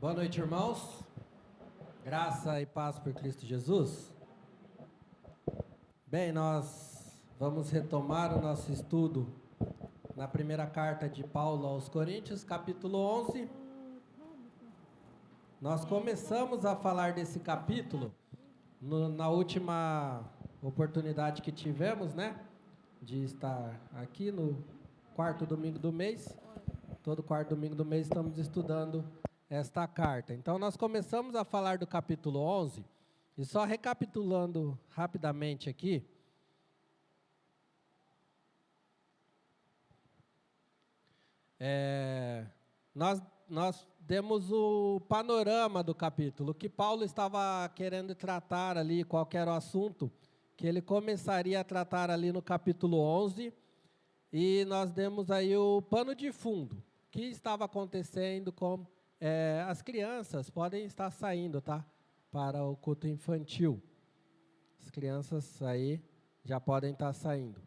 Boa noite, irmãos. Graça e paz por Cristo Jesus. Bem, nós vamos retomar o nosso estudo na primeira carta de Paulo aos Coríntios, capítulo 11. Nós começamos a falar desse capítulo na última oportunidade que tivemos, né? De estar aqui no quarto domingo do mês. Todo quarto domingo do mês estamos estudando esta carta. Então, nós começamos a falar do capítulo 11, e só recapitulando rapidamente aqui, nós demos o panorama do capítulo, o que Paulo estava querendo tratar ali, qual era o assunto que ele começaria a tratar ali no capítulo 11, e nós demos aí o pano de fundo, o que estava acontecendo com as crianças podem estar saindo, tá? Para o culto infantil. As crianças aí já podem estar saindo.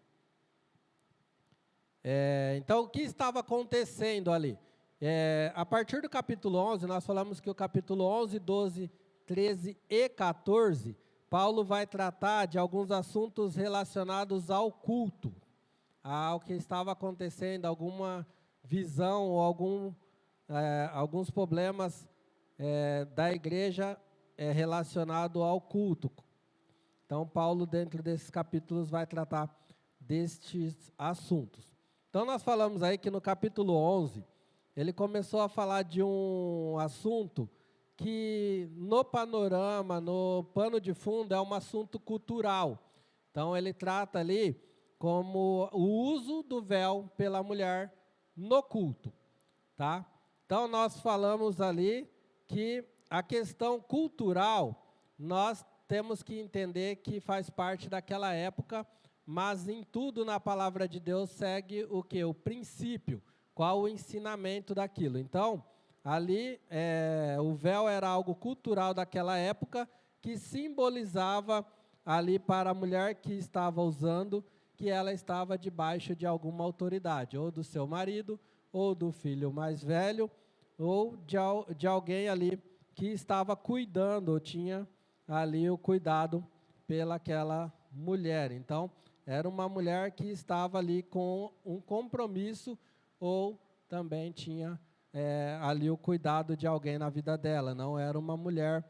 Então, o que estava acontecendo ali? A partir do capítulo 11, nós falamos que o capítulo 11, 12, 13 e 14, Paulo vai tratar de alguns assuntos relacionados ao culto, ao que estava acontecendo, alguma visão ou alguns problemas da igreja relacionado ao culto. Então, Paulo, dentro desses capítulos, vai tratar destes assuntos. Então, nós falamos aí que no capítulo 11, ele começou a falar de um assunto que, no panorama, no pano de fundo, é um assunto cultural. Então, ele trata ali como o uso do véu pela mulher no culto, tá? Então, nós falamos ali que a questão cultural, nós temos que entender que faz parte daquela época, mas em tudo na palavra de Deus segue o quê? O princípio, qual o ensinamento daquilo. Então, ali, o véu era algo cultural daquela época, que simbolizava ali para a mulher que estava usando, que ela estava debaixo de alguma autoridade, ou do seu marido, ou do filho mais velho, ou de alguém ali que estava cuidando, ou tinha ali o cuidado pelaquela mulher. Então, era uma mulher que estava ali com um compromisso, ou também tinha ali o cuidado de alguém na vida dela. Não era uma mulher,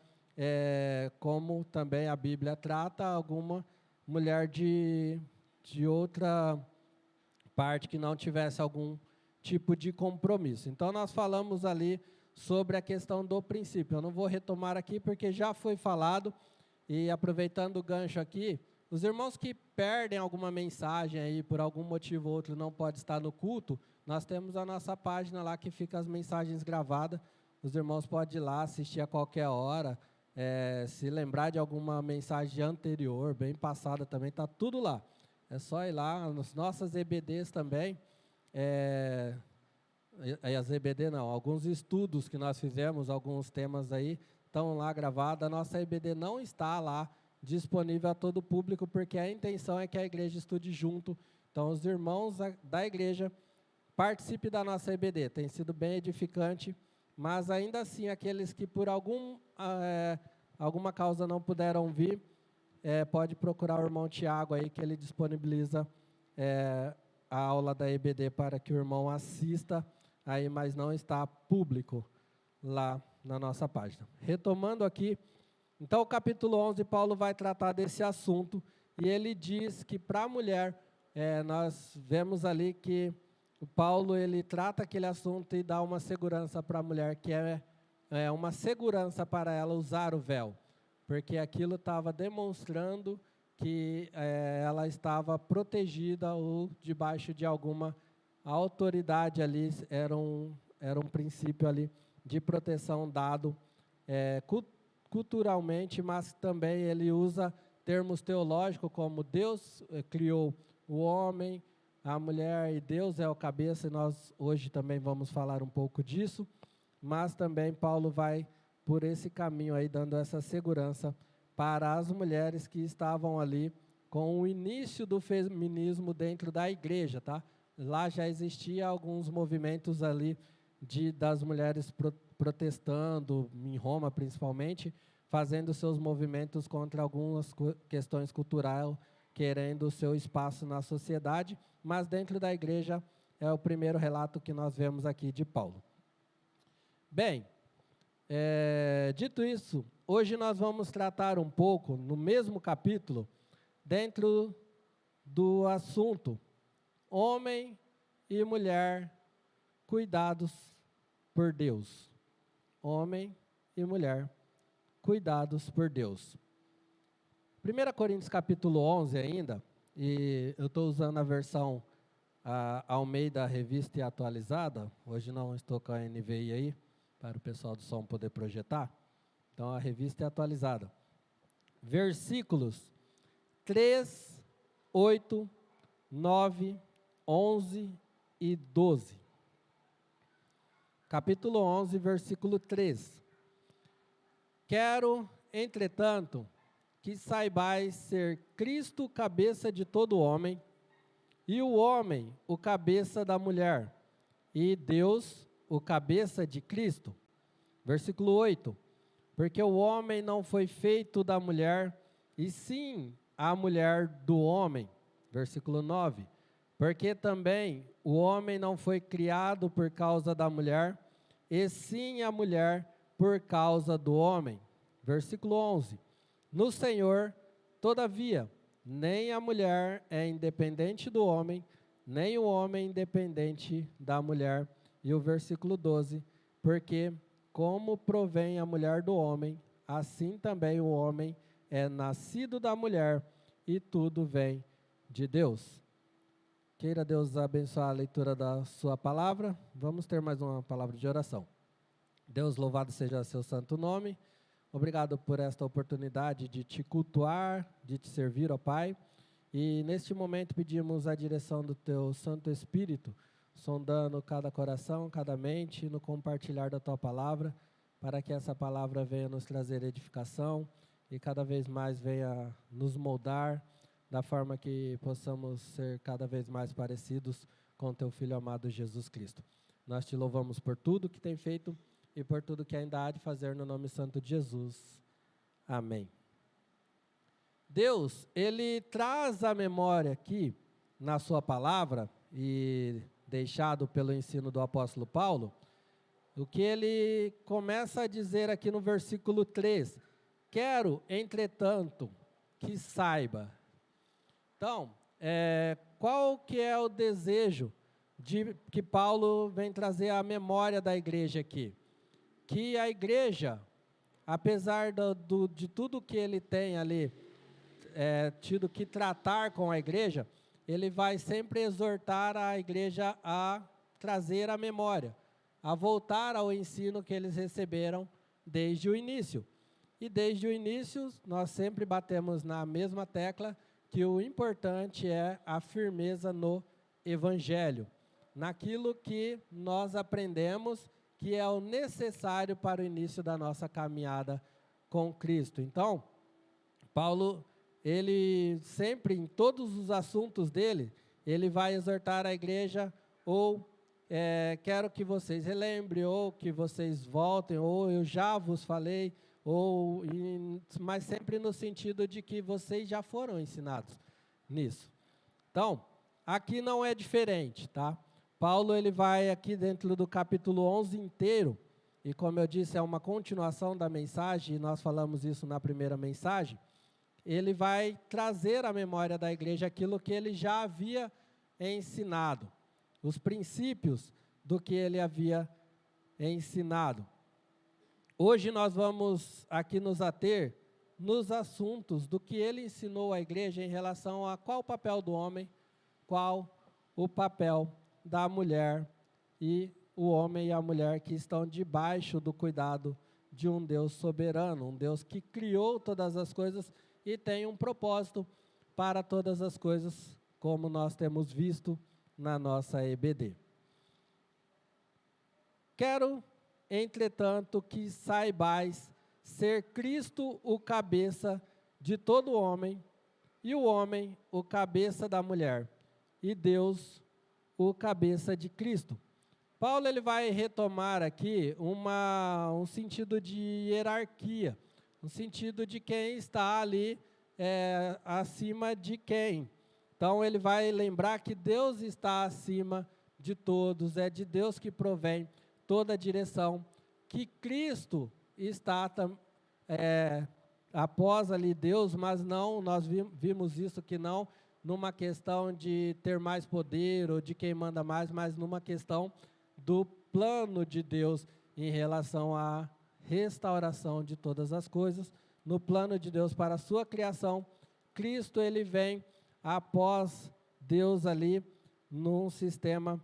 como também a Bíblia trata, alguma mulher de outra parte que não tivesse algum tipo de compromisso. Então, nós falamos ali sobre a questão do princípio. Eu não vou retomar aqui porque já foi falado, e aproveitando o gancho aqui, os irmãos que perdem alguma mensagem aí, por algum motivo ou outro não pode estar no culto, nós temos a nossa página lá que fica as mensagens gravadas, os irmãos podem ir lá assistir a qualquer hora, se lembrar de alguma mensagem anterior, bem passada também, está tudo lá. É só ir lá, nas nossas EBDs também, as EBD não, alguns estudos que nós fizemos, alguns temas aí, estão lá gravados. A nossa EBD não está lá disponível a todo o público, porque a intenção é que a igreja estude junto. Então, os irmãos da igreja participem da nossa EBD. Tem sido bem edificante, mas ainda assim, aqueles que por alguma causa não puderam vir, pode procurar o irmão Tiago aí, que ele disponibiliza a aula da EBD para que o irmão assista, aí, mas não está público lá na nossa página. Retomando aqui, então o capítulo 11, Paulo vai tratar desse assunto, e ele diz que para a mulher, nós vemos ali que o Paulo, ele trata aquele assunto e dá uma segurança para a mulher, que é uma segurança para ela usar o véu, porque aquilo estava demonstrando que ela estava protegida ou debaixo de alguma autoridade ali, era um princípio ali de proteção dado culturalmente, mas também ele usa termos teológicos como Deus criou o homem, a mulher, e Deus é o cabeça, e nós hoje também vamos falar um pouco disso, mas também Paulo vai por esse caminho aí, dando essa segurança para as mulheres que estavam ali com o início do feminismo dentro da igreja, tá? Lá já existia alguns movimentos ali das mulheres protestando, em Roma principalmente, fazendo seus movimentos contra algumas questões culturais, querendo o seu espaço na sociedade, mas dentro da igreja é o primeiro relato que nós vemos aqui de Paulo. Bem, dito isso, hoje nós vamos tratar um pouco, no mesmo capítulo, dentro do assunto homem e mulher cuidados por Deus. Homem e mulher cuidados por Deus. 1 Coríntios capítulo 11 ainda, e eu estou usando a versão Almeida Revista e Atualizada, hoje não estou com a NVI aí, para o pessoal do som poder projetar, então a revista é atualizada. Versículos 3, 8, 9, 11 e 12. Capítulo 11, versículo 3. Quero, entretanto, que saibais ser Cristo cabeça de todo homem, e o homem o cabeça da mulher, e Deus o cabeça de Cristo. Versículo 8. Porque o homem não foi feito da mulher, e sim a mulher do homem. Versículo 9. Porque também o homem não foi criado por causa da mulher, e sim a mulher por causa do homem. Versículo 11. No Senhor, todavia, nem a mulher é independente do homem, nem o homem independente da mulher. E o versículo 12. Porque como provém a mulher do homem, assim também o homem é nascido da mulher, e tudo vem de Deus. Queira Deus abençoar a leitura da sua palavra. Vamos ter mais uma palavra de oração. Deus, louvado seja seu santo nome. Obrigado por esta oportunidade de te cultuar, de te servir, ó Pai. E neste momento pedimos a direção do teu Santo Espírito, sondando cada coração, cada mente, no compartilhar da tua palavra, para que essa palavra venha nos trazer edificação e cada vez mais venha nos moldar, da forma que possamos ser cada vez mais parecidos com teu Filho amado Jesus Cristo. Nós te louvamos por tudo que tem feito e por tudo que ainda há de fazer no nome santo de Jesus. Amém. Deus, Ele traz à memória aqui, na sua palavra, e deixado pelo ensino do apóstolo Paulo, o que ele começa a dizer aqui no versículo 3. Quero, entretanto, que saiba. Então, qual que é o desejo que Paulo vem trazer à memória da igreja aqui? Que a igreja, apesar de tudo que ele tem ali, tido que tratar com a igreja, ele vai sempre exortar a igreja a trazer a memória, a voltar ao ensino que eles receberam desde o início. E desde o início, nós sempre batemos na mesma tecla, que o importante é a firmeza no Evangelho, naquilo que nós aprendemos, que é o necessário para o início da nossa caminhada com Cristo. Então, Paulo, ele sempre, em todos os assuntos dele, ele vai exortar a igreja, ou quero que vocês relembrem, ou que vocês voltem, ou eu já vos falei, mas sempre no sentido de que vocês já foram ensinados nisso. Então, aqui não é diferente, tá? Paulo, ele vai aqui dentro do capítulo 11 inteiro, e como eu disse, é uma continuação da mensagem, e nós falamos isso na primeira mensagem. Ele vai trazer à memória da igreja aquilo que ele já havia ensinado, os princípios do que ele havia ensinado. Hoje nós vamos aqui nos ater nos assuntos do que ele ensinou à igreja em relação a qual o papel do homem, qual o papel da mulher, e o homem e a mulher que estão debaixo do cuidado de um Deus soberano, um Deus que criou todas as coisas e tem um propósito para todas as coisas, como nós temos visto na nossa EBD. Quero, entretanto, que saibais ser Cristo o cabeça de todo homem, e o homem o cabeça da mulher, e Deus o cabeça de Cristo. Paulo ele vai retomar aqui um sentido de hierarquia, um sentido de quem está ali acima de quem. Então ele vai lembrar que Deus está acima de todos, é de Deus que provém toda a direção, que Cristo está após ali Deus, mas não, nós vimos isso que não numa questão de ter mais poder ou de quem manda mais, mas numa questão do plano de Deus em relação à restauração de todas as coisas, no plano de Deus para a sua criação. Cristo ele vem após Deus ali num sistema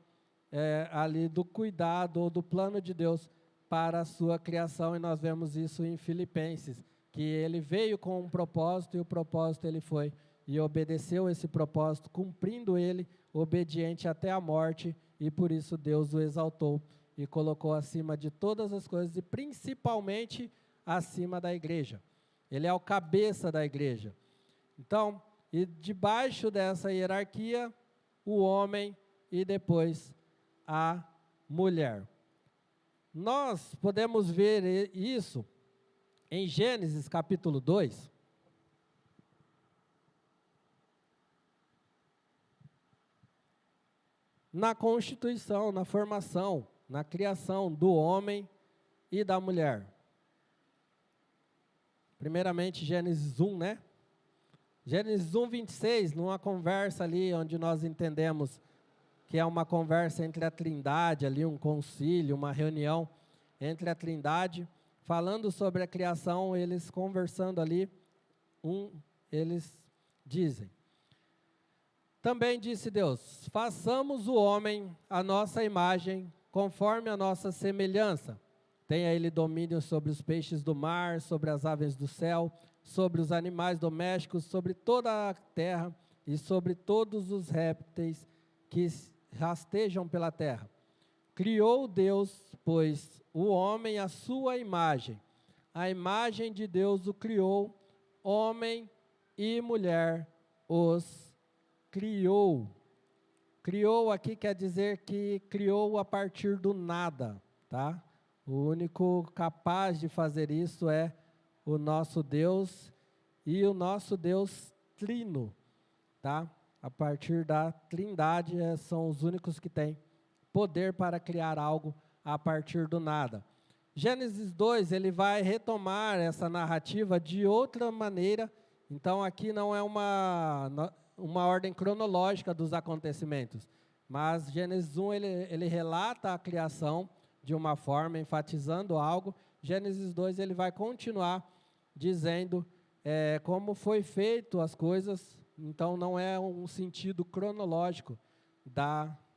ali do cuidado ou do plano de Deus para a sua criação, e nós vemos isso em Filipenses, que ele veio com um propósito, e o propósito ele foi e obedeceu esse propósito, cumprindo ele, obediente até a morte, e por isso Deus o exaltou e colocou acima de todas as coisas, e principalmente acima da igreja. Ele é o cabeça da igreja. Então, e debaixo dessa hierarquia, o homem e depois a mulher. Nós podemos ver isso em Gênesis capítulo 2. Na constituição, na formação, na criação do homem e da mulher. Primeiramente, Gênesis 1, né? Gênesis 1, 26, numa conversa ali, onde nós entendemos que é uma conversa entre a Trindade, ali um concílio, uma reunião entre a Trindade, falando sobre a criação, eles conversando ali, eles dizem: também disse Deus, façamos o homem à nossa imagem, conforme a nossa semelhança. Tenha ele domínio sobre os peixes do mar, sobre as aves do céu, sobre os animais domésticos, sobre toda a terra e sobre todos os répteis que rastejam pela terra. Criou Deus, pois, o homem à sua imagem. A imagem de Deus o criou, homem e mulher os criou. Criou aqui quer dizer que criou a partir do nada, tá? O único capaz de fazer isso é o nosso Deus e o nosso Deus trino, tá? A partir da Trindade são os únicos que têm poder para criar algo a partir do nada. Gênesis 2, ele vai retomar essa narrativa de outra maneira. Então aqui não é uma ordem cronológica dos acontecimentos, mas Gênesis 1 ele relata a criação de uma forma, enfatizando algo. Gênesis 2 ele vai continuar dizendo como foi feito as coisas. Então não é um sentido cronológico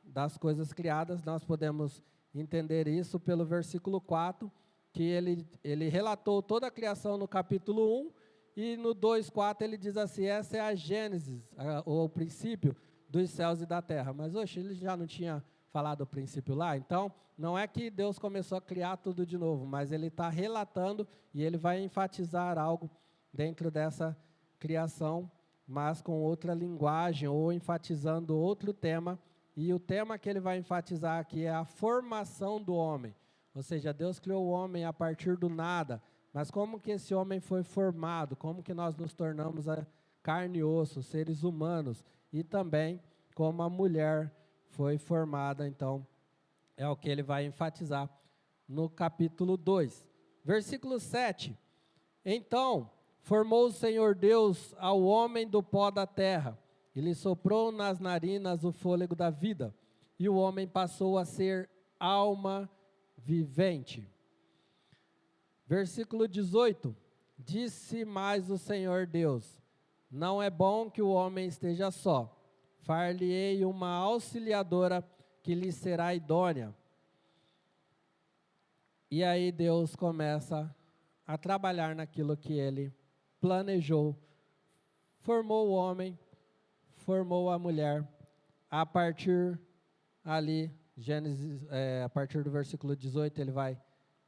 das coisas criadas. Nós podemos entender isso pelo versículo 4, que ele relatou toda a criação no capítulo 1, e no 2:4 ele diz assim: essa é a Gênesis, ou o princípio dos céus e da terra. Mas, ele já não tinha falado o princípio lá? Então, não é que Deus começou a criar tudo de novo, mas ele está relatando e ele vai enfatizar algo dentro dessa criação, mas com outra linguagem, ou enfatizando outro tema. E o tema que ele vai enfatizar aqui é a formação do homem. Ou seja, Deus criou o homem a partir do nada, mas como que esse homem foi formado? Como que nós nos tornamos a carne e osso, seres humanos? E também como a mulher foi formada. Então, é o que ele vai enfatizar no capítulo 2. Versículo 7. Então, formou o Senhor Deus ao homem do pó da terra, e lhe soprou nas narinas o fôlego da vida, e o homem passou a ser alma vivente. Versículo 18, disse mais o Senhor Deus, não é bom que o homem esteja só, far-lhe-ei uma auxiliadora que lhe será idônea. E aí Deus começa a trabalhar naquilo que ele planejou, formou o homem, formou a mulher, a partir ali, Gênesis, a partir do versículo 18, ele vai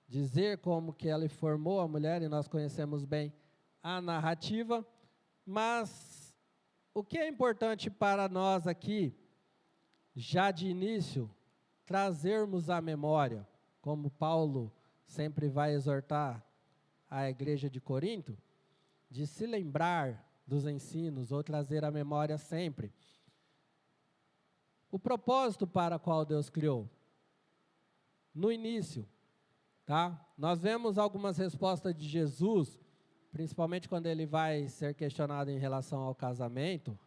dizer como que ele formou a mulher, e nós conhecemos bem a narrativa, mas o que é importante para nós aqui, já de início, trazermos à memória, como Paulo sempre vai exortar a igreja de Corinto, de se lembrar dos ensinos ou trazer à memória sempre o propósito para o qual Deus criou. No início, tá? Nós vemos algumas respostas de Jesus, principalmente quando ele vai ser questionado em relação ao casamento,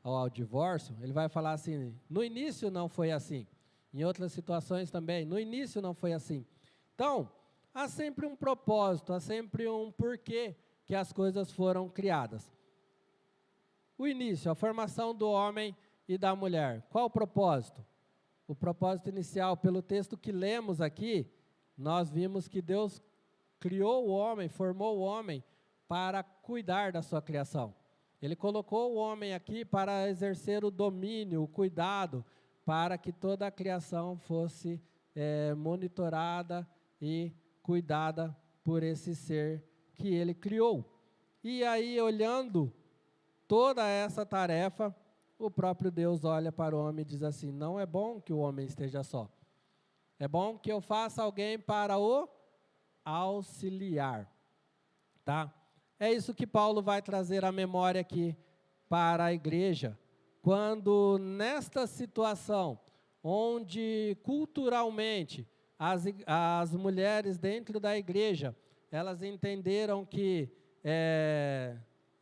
ou ao divórcio, ele vai falar assim, no início não foi assim. Em outras situações também, no início não foi assim. Então, há sempre um propósito, há sempre um porquê que as coisas foram criadas. O início, a formação do homem e da mulher. Qual o propósito? O propósito inicial, pelo texto que lemos aqui, nós vimos que Deus criou o homem, formou o homem para cuidar da sua criação. Ele colocou o homem aqui para exercer o domínio, o cuidado, para que toda a criação fosse monitorada e cuidada por esse ser que ele criou. E aí, olhando toda essa tarefa, o próprio Deus olha para o homem e diz assim, não é bom que o homem esteja só. É bom que eu faça alguém para o auxiliar. Tá? É isso que Paulo vai trazer à memória aqui para a igreja. Quando nesta situação, onde culturalmente as mulheres dentro da igreja, elas entenderam que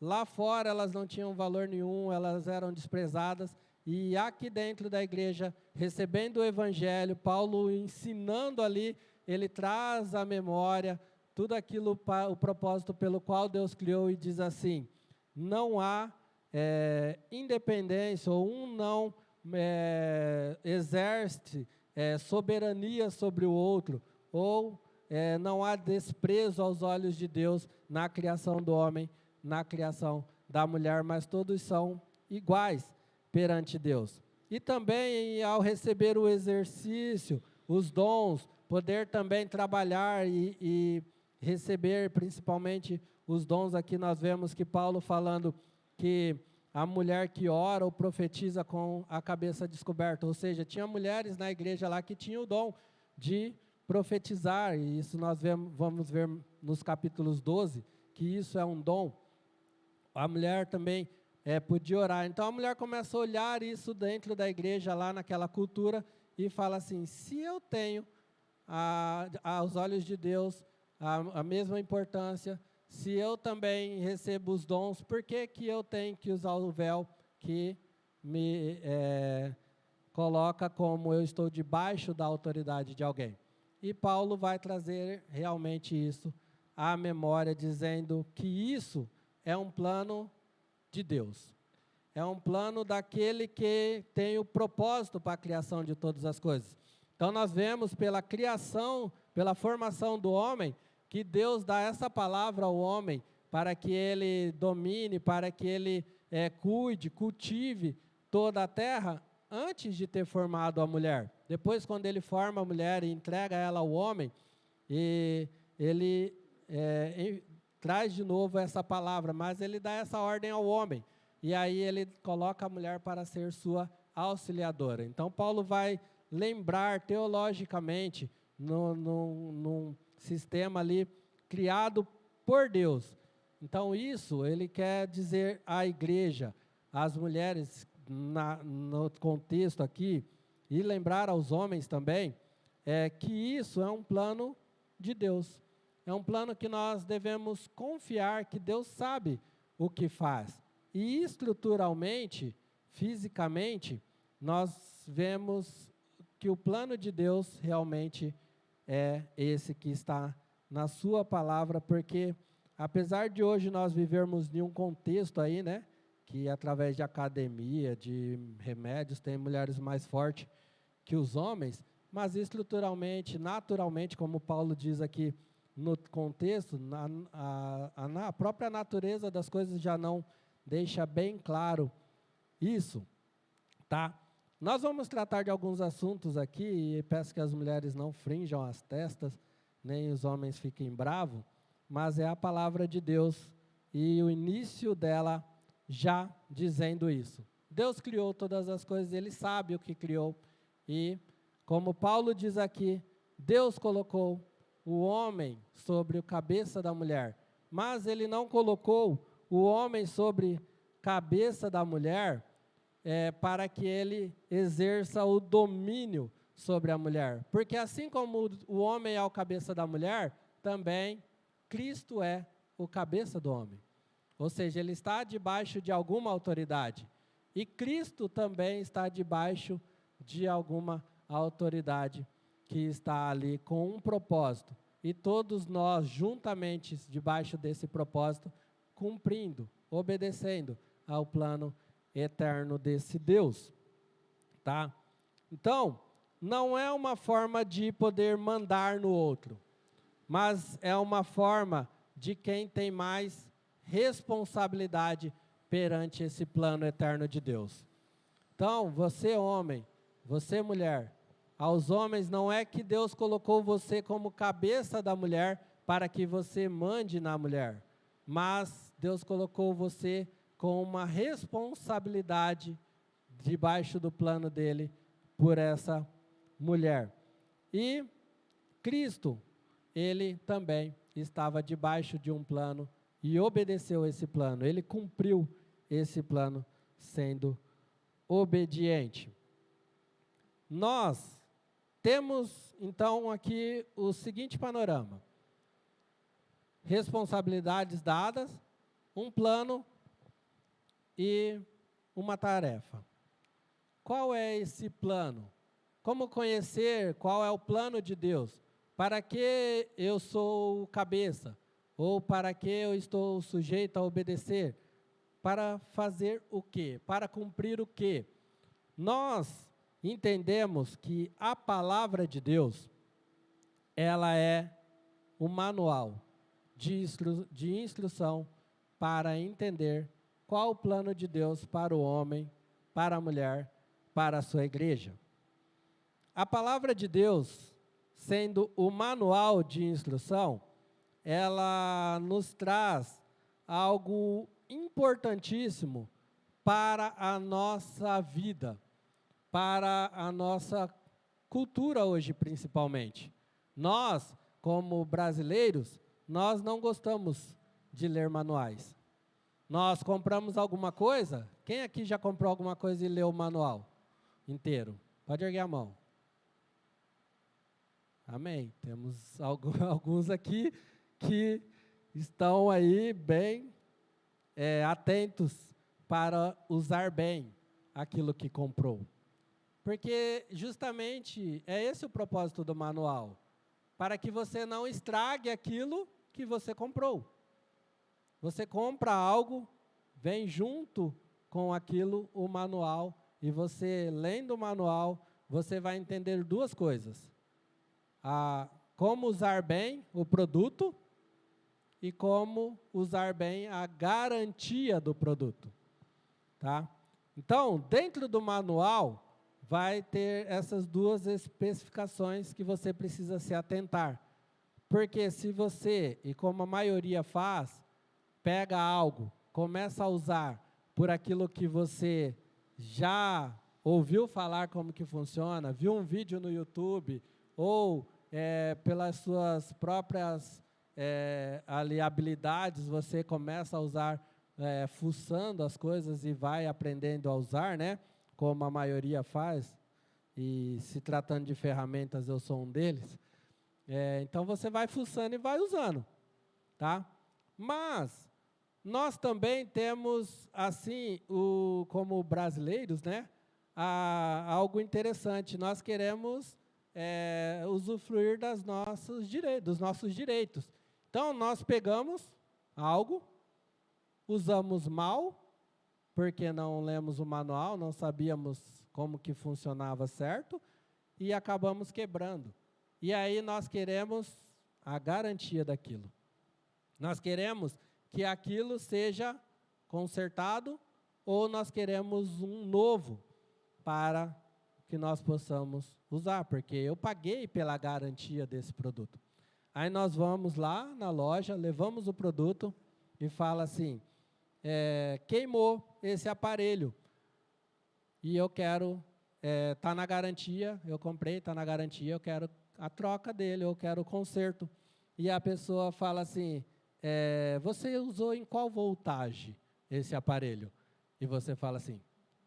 lá fora elas não tinham valor nenhum, elas eram desprezadas, e aqui dentro da igreja, recebendo o evangelho, Paulo ensinando ali, ele traz à memória tudo aquilo, o propósito pelo qual Deus criou, e diz assim, não há independência, ou um não exerce soberania sobre o outro, ou não há desprezo aos olhos de Deus na criação do homem, na criação da mulher, mas todos são iguais perante Deus. E também ao receber o exercício, os dons, poder também trabalhar e receber principalmente os dons. Aqui nós vemos que Paulo falando que a mulher que ora ou profetiza com a cabeça descoberta, ou seja, tinha mulheres na igreja lá que tinham o dom de profetizar, e isso nós vamos ver nos capítulos 12, que isso é um dom. A mulher também podia orar. Então a mulher começa a olhar isso dentro da igreja, lá naquela cultura, e fala assim, se eu tenho aos olhos de Deus a mesma importância, se eu também recebo os dons, por que que eu tenho que usar o véu que me coloca como eu estou debaixo da autoridade de alguém? E Paulo vai trazer realmente isso à memória, dizendo que isso é um plano de Deus. É um plano daquele que tem o propósito para a criação de todas as coisas. Então nós vemos pela criação, pela formação do homem, que Deus dá essa palavra ao homem para que ele domine, para que ele cuide, cultive toda a terra, antes de ter formado a mulher. Depois, quando ele forma a mulher e entrega ela ao homem, e ele traz de novo essa palavra, mas ele dá essa ordem ao homem. E aí ele coloca a mulher para ser sua auxiliadora. Então Paulo vai lembrar teologicamente, num sistema ali criado por Deus. Então isso ele quer dizer à igreja, às mulheres no contexto aqui, e lembrar aos homens também, que isso é um plano de Deus. É um plano que nós devemos confiar que Deus sabe o que faz. E estruturalmente, fisicamente, nós vemos que o plano de Deus realmente é esse que está na sua palavra, porque apesar de hoje nós vivermos em um contexto aí, né, que através de academia, de remédios, tem mulheres mais fortes que os homens, mas estruturalmente, naturalmente, como Paulo diz aqui no contexto, a própria natureza das coisas já não deixa bem claro isso, tá? Nós vamos tratar de alguns assuntos aqui, e peço que as mulheres não frinjam as testas, nem os homens fiquem bravos, mas é a palavra de Deus, e o início dela já dizendo isso. Deus criou todas as coisas, Ele sabe o que criou, e Como Paulo diz aqui, Deus colocou o homem sobre a cabeça da mulher, mas ele não colocou o homem sobre cabeça da mulher para que ele exerça o domínio sobre a mulher. Porque assim como o homem é o cabeça da mulher, também Cristo é o cabeça do homem. Ou seja, ele está debaixo de alguma autoridade. E Cristo também está debaixo de alguma autoridade que está ali com um propósito. E todos nós, juntamente, debaixo desse propósito, cumprindo, obedecendo ao plano eterno desse Deus. Tá? Então, não é uma forma de poder mandar no outro, mas é uma forma de quem tem mais responsabilidade perante esse plano eterno de Deus. Então, você homem, você mulher, aos homens não é que Deus colocou você como cabeça da mulher para que você mande na mulher, mas Deus colocou você com uma responsabilidade debaixo do plano dele por essa mulher. E Cristo, ele também estava debaixo de um plano e obedeceu esse plano. Ele cumpriu esse plano sendo obediente. Nós temos, então, aqui o seguinte panorama. Responsabilidades dadas, um plano e uma tarefa. Qual é esse plano? Como conhecer qual é o plano de Deus? Para que eu sou cabeça? Ou para que eu estou sujeito a obedecer? Para fazer o quê? Para cumprir o quê? Nós entendemos que a palavra de Deus, ela é um manual de instrução para entender qual o plano de Deus para o homem, para a mulher, para a sua igreja. A palavra de Deus, sendo o manual de instrução, ela nos traz algo importantíssimo para a nossa vida, para a nossa cultura hoje, principalmente. Nós, como brasileiros, nós não gostamos de ler manuais. Nós compramos alguma coisa? Quem aqui já comprou alguma coisa e leu o manual inteiro? Pode erguer a mão. Amém. Temos alguns aqui que estão aí bem atentos para usar bem aquilo que comprou. Porque justamente é esse o propósito do manual, para que você não estrague aquilo que você comprou. Você compra algo, vem junto com aquilo o manual, e você, lendo o manual, você vai entender duas coisas. Como usar bem o produto e como usar bem a garantia do produto. Tá? Então, dentro do manual, vai ter essas duas especificações que você precisa se atentar. Porque se você, e como a maioria faz, pega algo, começa a usar por aquilo que você já ouviu falar como que funciona, viu um vídeo no YouTube, ou pelas suas próprias habilidades, você começa a usar, fuçando as coisas e vai aprendendo a usar, né? Como a maioria faz, e se tratando de ferramentas, eu sou um deles. Então, você vai fuçando e vai usando, tá? Mas nós também temos, assim, como brasileiros, né, algo interessante. Nós queremos usufruir dos nossos direitos. Então, nós pegamos algo, usamos mal, porque não lemos o manual, não sabíamos como que funcionava certo, e acabamos quebrando. E aí nós queremos a garantia daquilo. Nós queremos que aquilo seja consertado, ou nós queremos um novo para que nós possamos usar, porque eu paguei pela garantia desse produto. Aí nós vamos lá na loja, levamos o produto e fala assim, queimou esse aparelho e eu quero está na garantia, eu comprei, está na garantia, eu quero a troca dele, eu quero o conserto. E a pessoa fala assim, você usou em qual voltagem esse aparelho? E você fala assim,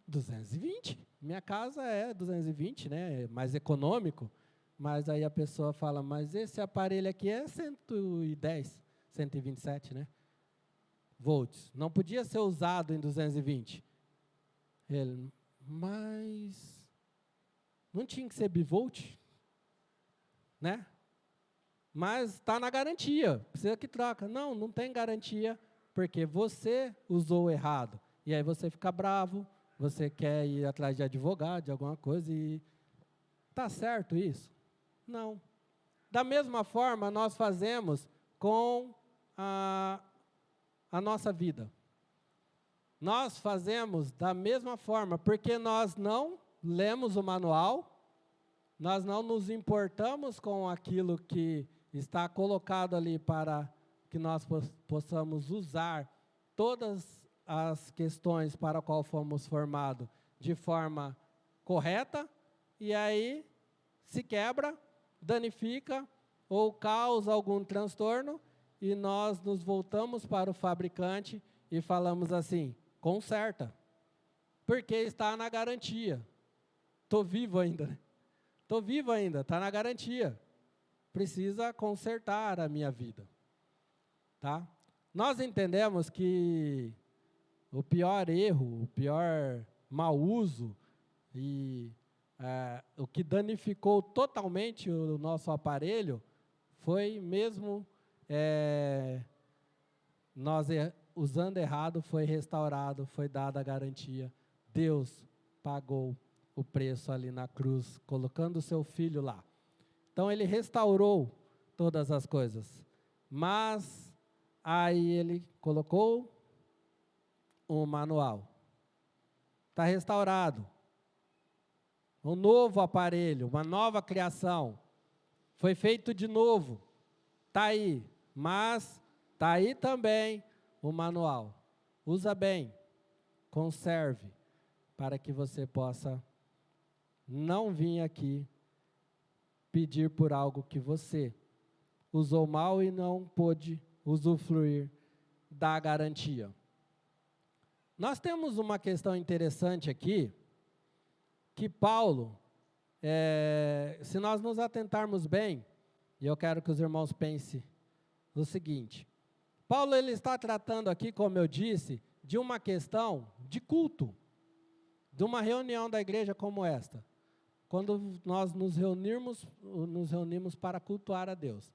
220. Minha casa é 220, né? É mais econômico. Mas aí a pessoa fala, mas esse aparelho aqui é 110, 127, né? Volts. Não podia ser usado em 220. Ele, mas não tinha que ser bivolt, né? Mas está na garantia, precisa que troca. Não, não tem garantia, porque você usou errado. E aí você fica bravo, você quer ir atrás de advogado, de alguma coisa, e está certo isso? Não. Da mesma forma, nós fazemos com a nossa vida. Nós fazemos da mesma forma, porque nós não lemos o manual, nós não nos importamos com aquilo que está colocado ali para que nós possamos usar todas as questões para a qual fomos formados de forma correta, e aí se quebra, danifica ou causa algum transtorno, e nós nos voltamos para o fabricante e falamos assim, conserta, porque está na garantia. Estou vivo ainda, né? Estou vivo ainda, está na garantia. Precisa consertar a minha vida. Tá? Nós entendemos que o pior erro, o pior mau uso e o que danificou totalmente o nosso aparelho foi mesmo nós usando errado, foi restaurado, foi dada a garantia. Deus pagou o preço ali na cruz, colocando o seu filho lá. Então, ele restaurou todas as coisas. Mas, aí ele colocou um manual. Está restaurado. Um novo aparelho, uma nova criação. Foi feito de novo. Está aí. Mas, está aí também o manual. Usa bem. Conserve. Para que você possa não vir aqui pedir por algo que você usou mal e não pôde usufruir da garantia. Nós temos uma questão interessante aqui, que Paulo, se nós nos atentarmos bem, e eu quero que os irmãos pensem o seguinte, Paulo ele está tratando aqui, como eu disse, de uma questão de culto, de uma reunião da igreja como esta, quando nós nos reunimos para cultuar a Deus.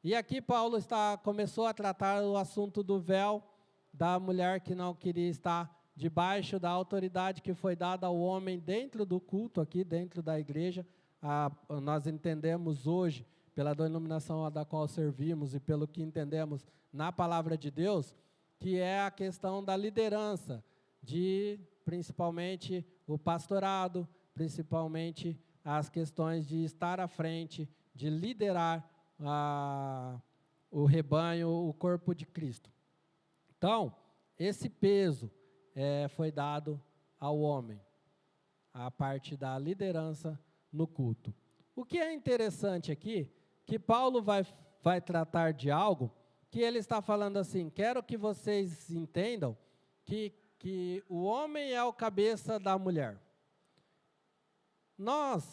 E aqui Paulo começou a tratar o assunto do véu, da mulher que não queria estar debaixo da autoridade que foi dada ao homem dentro do culto, aqui dentro da igreja. Nós entendemos hoje, pela denominação da qual servimos e pelo que entendemos na palavra de Deus, que é a questão da liderança, principalmente o pastorado, principalmente as questões de estar à frente, de liderar o rebanho, o corpo de Cristo. Então, esse peso foi dado ao homem, a parte da liderança no culto. O que é interessante aqui, que Paulo vai tratar de algo que ele está falando assim, quero que vocês entendam que o homem é o cabeça da mulher. Nós,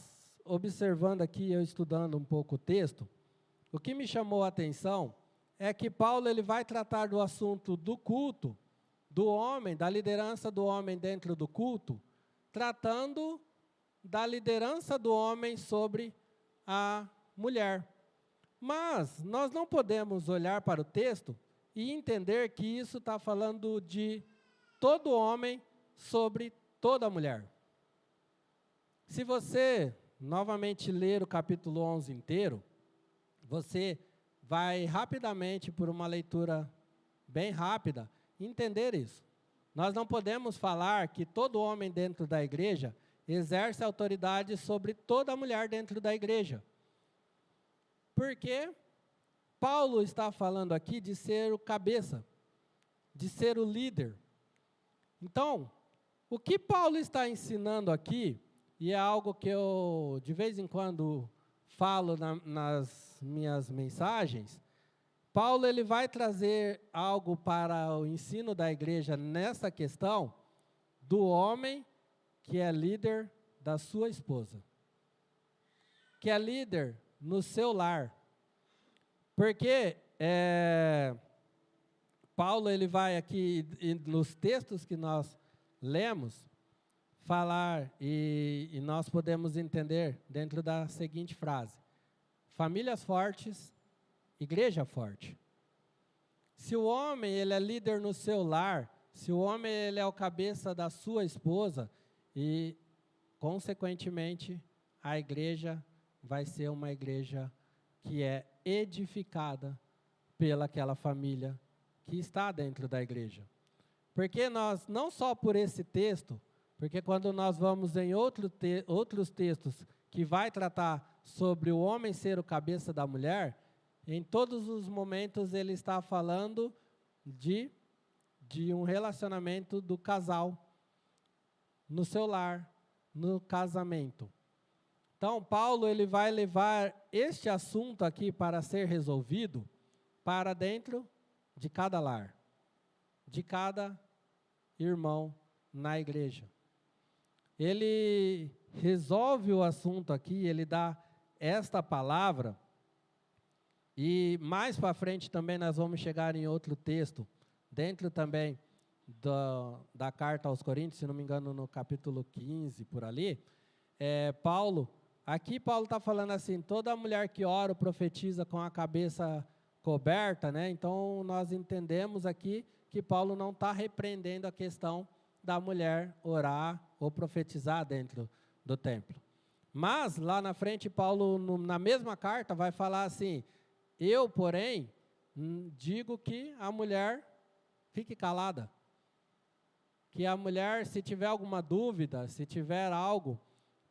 observando aqui, eu estudando um pouco o texto, o que me chamou a atenção é que Paulo ele vai tratar do assunto do culto, do homem, da liderança do homem dentro do culto, tratando da liderança do homem sobre a mulher. Mas nós não podemos olhar para o texto e entender que isso está falando de todo homem sobre toda mulher. Se você novamente ler o capítulo 11 inteiro, você vai rapidamente, por uma leitura bem rápida, entender isso. Nós não podemos falar que todo homem dentro da igreja exerce autoridade sobre toda mulher dentro da igreja. Porque Paulo está falando aqui de ser o cabeça, de ser o líder. Então, o que Paulo está ensinando aqui e é algo que eu, de vez em quando, falo nas minhas mensagens. Paulo ele vai trazer algo para o ensino da igreja nessa questão do homem que é líder da sua esposa, que é líder no seu lar. Porque Paulo ele vai aqui, nos textos que nós lemos, falar, e nós podemos entender dentro da seguinte frase: famílias fortes, igreja forte. Se o homem ele é líder no seu lar, se o homem ele é o cabeça da sua esposa, e consequentemente a igreja vai ser uma igreja que é edificada pelaquela família que está dentro da igreja. Porque nós, não só por esse texto, porque quando nós vamos em outros textos que vai tratar sobre o homem ser o cabeça da mulher, em todos os momentos ele está falando de um relacionamento do casal, no seu lar, no casamento. Então, Paulo ele vai levar este assunto aqui para ser resolvido para dentro de cada lar, de cada irmão na igreja. Ele resolve o assunto aqui, ele dá esta palavra, e mais para frente também nós vamos chegar em outro texto, dentro também da carta aos Coríntios, se não me engano no capítulo 15, por ali, Paulo está falando assim, toda mulher que ora ou profetiza com a cabeça coberta, né? Então nós entendemos aqui que Paulo não está repreendendo a questão da mulher orar ou profetizar dentro do templo. Mas lá na frente Paulo, na mesma carta, vai falar assim, eu, porém, digo que a mulher fique calada. Que a mulher, se tiver alguma dúvida, se tiver algo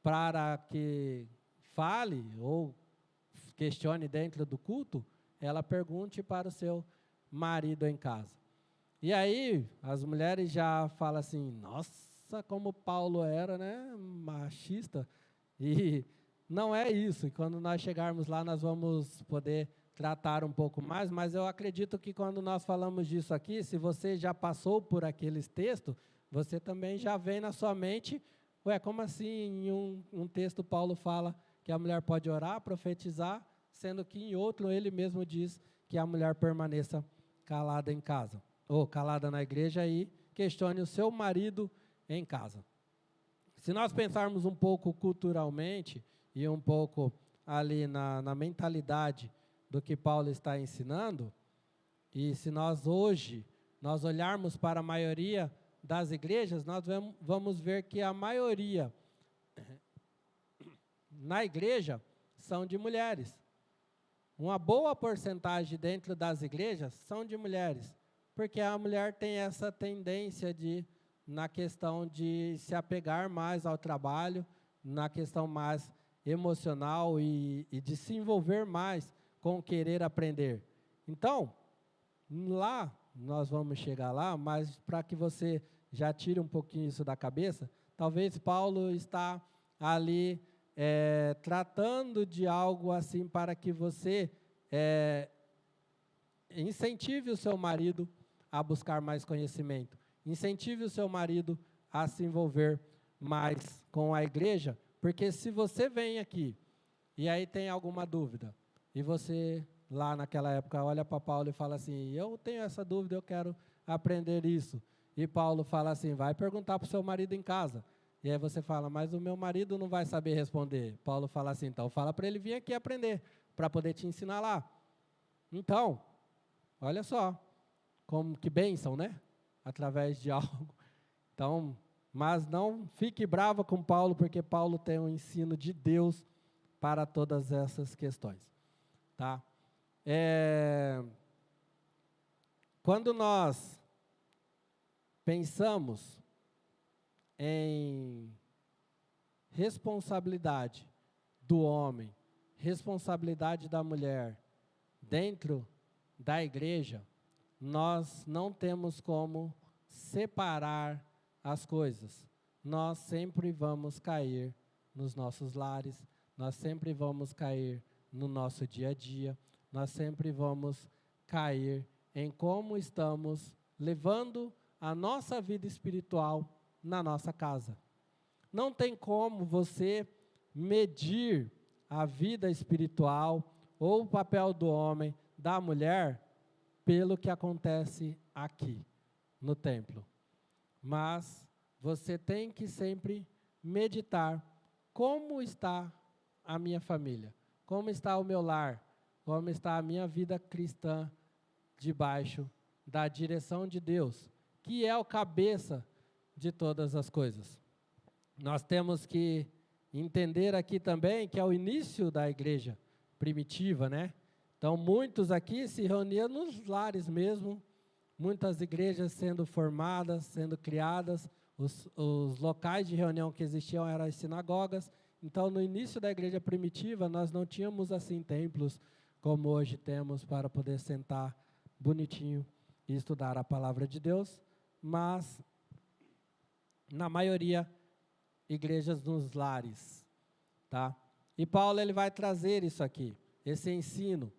para que fale ou questione dentro do culto, ela pergunte para o seu marido em casa. E aí, as mulheres já falam assim, nossa, como Paulo era, né, machista. E não é isso. E quando nós chegarmos lá, nós vamos poder tratar um pouco mais, mas eu acredito que quando nós falamos disso aqui, se você já passou por aqueles textos, você também já vem na sua mente, como assim em um texto Paulo fala que a mulher pode orar, profetizar, sendo que em outro ele mesmo diz que a mulher permaneça calada em casa, ou calada na igreja e questione o seu marido em casa. Se nós pensarmos um pouco culturalmente e um pouco ali na mentalidade do que Paulo está ensinando, e se nós hoje, nós olharmos para a maioria das igrejas, nós vamos ver que a maioria na igreja são de mulheres. Uma boa porcentagem dentro das igrejas são de mulheres, porque a mulher tem essa tendência na questão de se apegar mais ao trabalho, na questão mais emocional e de se envolver mais com querer aprender. Então, lá, nós vamos chegar lá, mas para que você já tire um pouquinho isso da cabeça, talvez Paulo está ali tratando de algo assim para que você incentive o seu marido a buscar mais conhecimento, incentive o seu marido a se envolver mais com a igreja, porque se você vem aqui e aí tem alguma dúvida, e você lá naquela época olha para Paulo e fala assim, eu tenho essa dúvida, eu quero aprender isso, e Paulo fala assim, vai perguntar para o seu marido em casa, e aí você fala, mas o meu marido não vai saber responder. Paulo fala assim, então fala para ele vir aqui aprender, para poder te ensinar lá. Então, olha só, como que bênção, né? Através de algo. Então, mas não fique brava com Paulo, porque Paulo tem um ensino de Deus para todas essas questões. Tá? Quando nós pensamos em responsabilidade do homem, responsabilidade da mulher dentro da igreja, nós não temos como separar as coisas. Nós sempre vamos cair nos nossos lares, nós sempre vamos cair no nosso dia a dia, nós sempre vamos cair em como estamos levando a nossa vida espiritual na nossa casa. Não tem como você medir a vida espiritual ou o papel do homem, da mulher, pelo que acontece aqui no templo. Mas você tem que sempre meditar como está a minha família, como está o meu lar, como está a minha vida cristã debaixo da direção de Deus, que é o cabeça de todas as coisas. Nós temos que entender aqui também que é o início da igreja primitiva, né? Então, muitos aqui se reuniam nos lares mesmo, muitas igrejas sendo formadas, sendo criadas, os locais de reunião que existiam eram as sinagogas. Então, no início da igreja primitiva, nós não tínhamos assim templos como hoje temos para poder sentar bonitinho e estudar a palavra de Deus, mas, na maioria, igrejas nos lares, tá? E Paulo ele vai trazer isso aqui, esse ensino,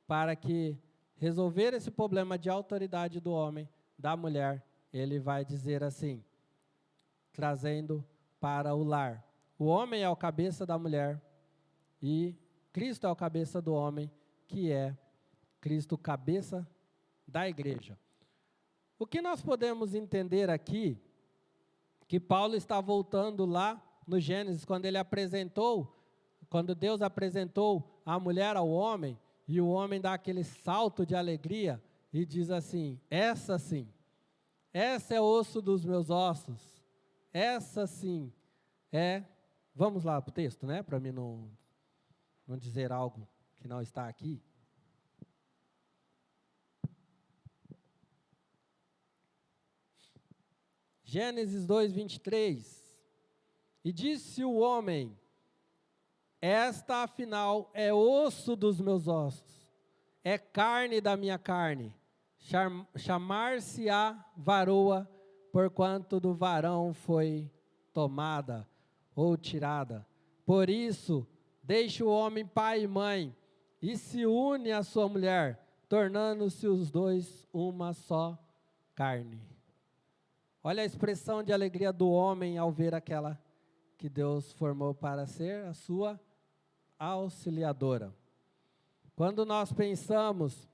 para que resolver esse problema de autoridade do homem, da mulher, ele vai dizer assim, trazendo para o lar. O homem é o cabeça da mulher e Cristo é o cabeça do homem, que é Cristo cabeça da igreja. O que nós podemos entender aqui, que Paulo está voltando lá no Gênesis, quando Deus apresentou a mulher ao homem, e o homem dá aquele salto de alegria e diz assim, essa sim, essa é osso dos meus ossos, essa sim é, vamos lá para o texto, né, para mim não dizer algo que não está aqui. Gênesis 2:23, e disse o homem, esta afinal é osso dos meus ossos, é carne da minha carne, chamar-se-á varoa, porquanto do varão foi tomada ou tirada. Por isso, deixa o homem pai e mãe, e se une à sua mulher, tornando-se os dois uma só carne. Olha a expressão de alegria do homem ao ver aquela que Deus formou para ser a sua auxiliadora. Quando nós pensamos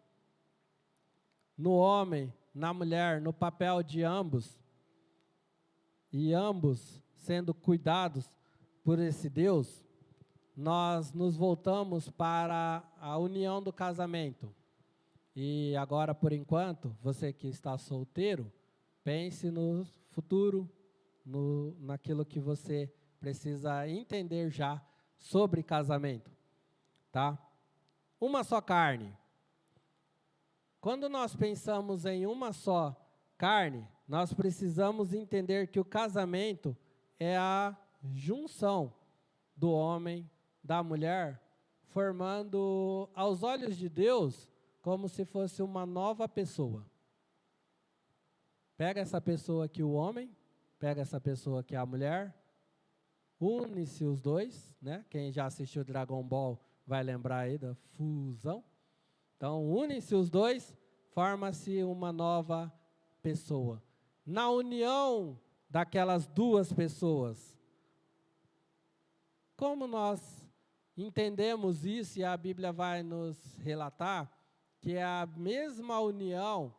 no homem, na mulher, no papel de ambos, e ambos sendo cuidados por esse Deus, nós nos voltamos para a união do casamento. E agora, por enquanto, você que está solteiro, pense no futuro, naquilo que você precisa entender já sobre casamento, tá? Uma só carne. Quando nós pensamos em uma só carne, nós precisamos entender que o casamento é a junção do homem, da mulher, formando aos olhos de Deus como se fosse uma nova pessoa. Pega essa pessoa aqui, o homem, pega essa pessoa aqui, a mulher, une-se os dois, né? Quem já assistiu Dragon Ball vai lembrar aí da fusão. Então, unem-se os dois, forma-se uma nova pessoa. Na união daquelas duas pessoas, como nós entendemos isso, e a Bíblia vai nos relatar, que é a mesma união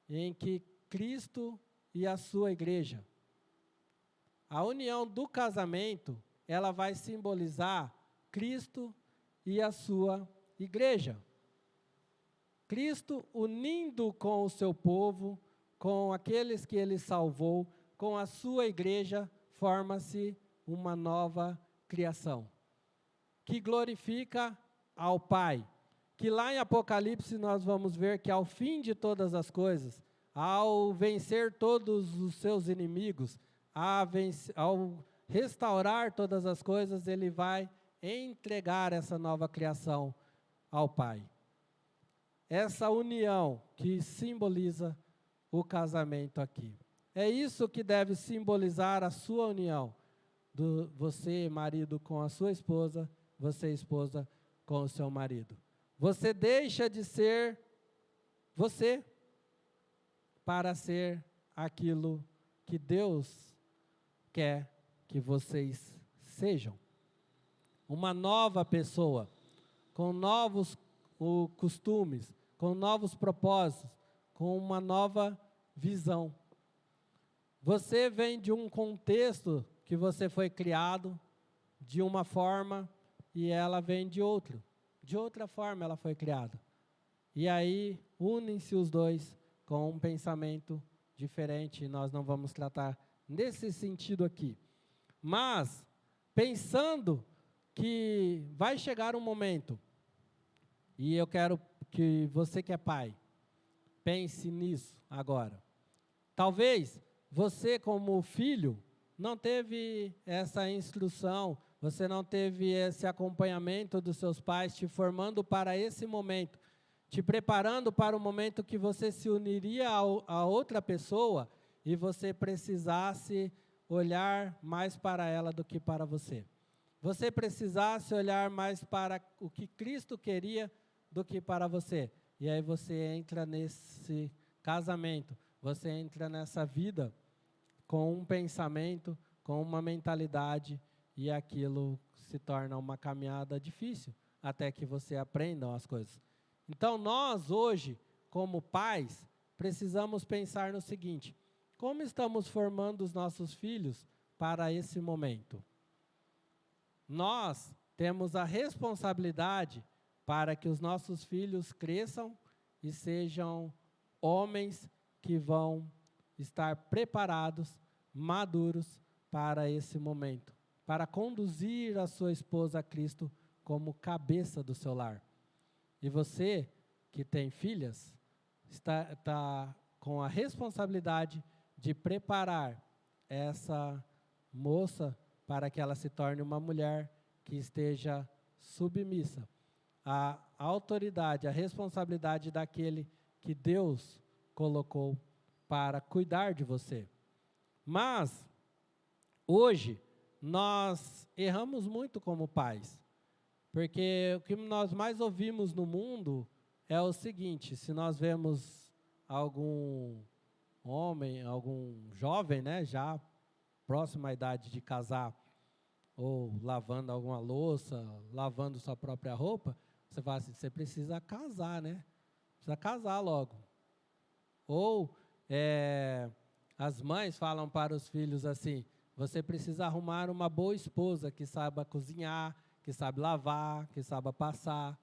em que Cristo e a sua igreja. A união do casamento, ela vai simbolizar Cristo e a sua igreja. Cristo unindo com o seu povo, com aqueles que ele salvou, com a sua igreja, forma-se uma nova criação, que glorifica ao Pai. Que lá em Apocalipse nós vamos ver que ao fim de todas as coisas, ao vencer todos os seus inimigos, ao restaurar todas as coisas, ele vai entregar essa nova criação ao Pai. Essa união que simboliza o casamento aqui. É isso que deve simbolizar a sua união. você, marido, com a sua esposa, você, esposa, com o seu marido. Você deixa de ser você para ser aquilo que Deus quer que vocês sejam. Uma nova pessoa, com novos costumes, com novos propósitos, com uma nova visão. Você vem de um contexto que você foi criado de uma forma e ela vem de outro. De outra forma ela foi criada. E aí unem-se os dois com um pensamento diferente. Nós não vamos tratar nesse sentido aqui. Mas, pensando que vai chegar um momento, e eu quero que você que é pai, pense nisso agora. Talvez você como filho não teve essa instrução, você não teve esse acompanhamento dos seus pais te formando para esse momento, te preparando para o momento que você se uniria a outra pessoa e você precisasse olhar mais para ela do que para você. Você precisasse olhar mais para o que Cristo queria do que para você. E aí você entra nesse casamento, você entra nessa vida com um pensamento, com uma mentalidade, e aquilo se torna uma caminhada difícil, até que você aprenda as coisas. Então nós hoje, como pais, precisamos pensar no seguinte: como estamos formando os nossos filhos para esse momento? Nós temos a responsabilidade para que os nossos filhos cresçam e sejam homens que vão estar preparados, maduros para esse momento, para conduzir a sua esposa a Cristo como cabeça do seu lar. E você, que tem filhas, está com a responsabilidade de preparar essa moça para que ela se torne uma mulher que esteja submissa à autoridade, à responsabilidade daquele que Deus colocou para cuidar de você. Mas, hoje, nós erramos muito como pais, porque o que nós mais ouvimos no mundo é o seguinte: se nós vemos algum homem, algum jovem, né, já próximo à idade de casar, ou lavando alguma louça, lavando sua própria roupa, você fala assim: você precisa casar, né? Precisa casar logo. Ou as mães falam para os filhos assim: você precisa arrumar uma boa esposa que saiba cozinhar, que sabe lavar, que saiba passar.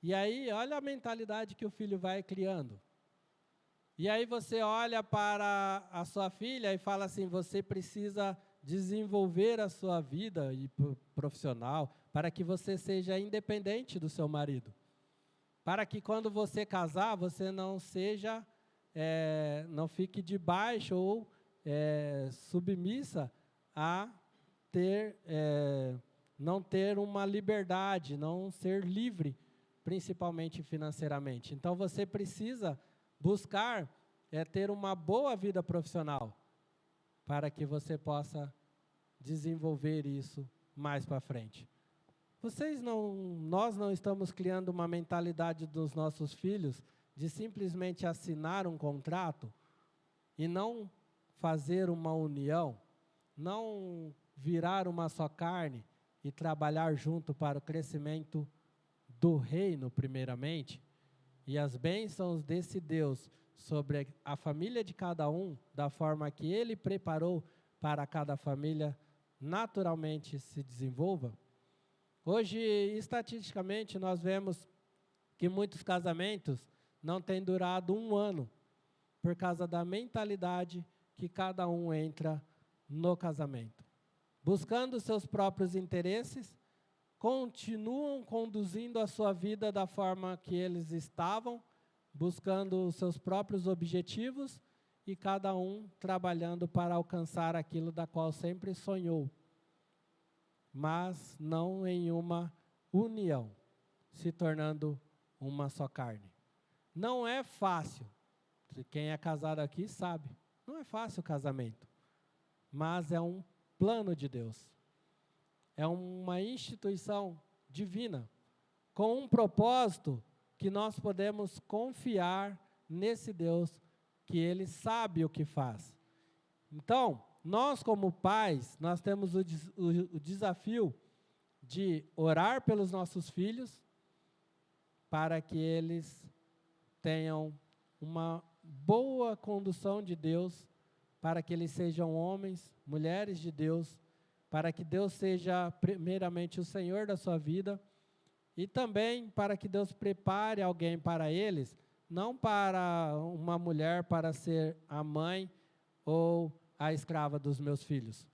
E aí, olha a mentalidade que o filho vai criando. E aí você olha para a sua filha e fala assim: você precisa desenvolver a sua vida profissional para que você seja independente do seu marido. Para que quando você casar, você não seja, não fique debaixo ou submissa a não ter uma liberdade, não ser livre, principalmente financeiramente. Então você precisa buscar ter uma boa vida profissional, para que você possa desenvolver isso mais para frente. Nós não estamos criando uma mentalidade dos nossos filhos de simplesmente assinar um contrato e não fazer uma união, não virar uma só carne e trabalhar junto para o crescimento do reino, primeiramente, e as bênçãos desse Deus sobre a família de cada um, da forma que Ele preparou para cada família, naturalmente se desenvolva. Hoje, estatisticamente, nós vemos que muitos casamentos não têm durado 1 ano, por causa da mentalidade que cada um entra no casamento. Buscando seus próprios interesses, continuam conduzindo a sua vida da forma que eles estavam, buscando os seus próprios objetivos e cada um trabalhando para alcançar aquilo da qual sempre sonhou, mas não em uma união, se tornando uma só carne. Não é fácil, quem é casado aqui sabe, não é fácil o casamento, mas é um plano de Deus. É uma instituição divina, com um propósito que nós podemos confiar nesse Deus, que Ele sabe o que faz. Então, nós como pais, nós temos o desafio de orar pelos nossos filhos, para que eles tenham uma boa condução de Deus, para que eles sejam homens, mulheres de Deus, para que Deus seja primeiramente o Senhor da sua vida, e também para que Deus prepare alguém para eles, não para uma mulher para ser a mãe ou a escrava dos meus filhos,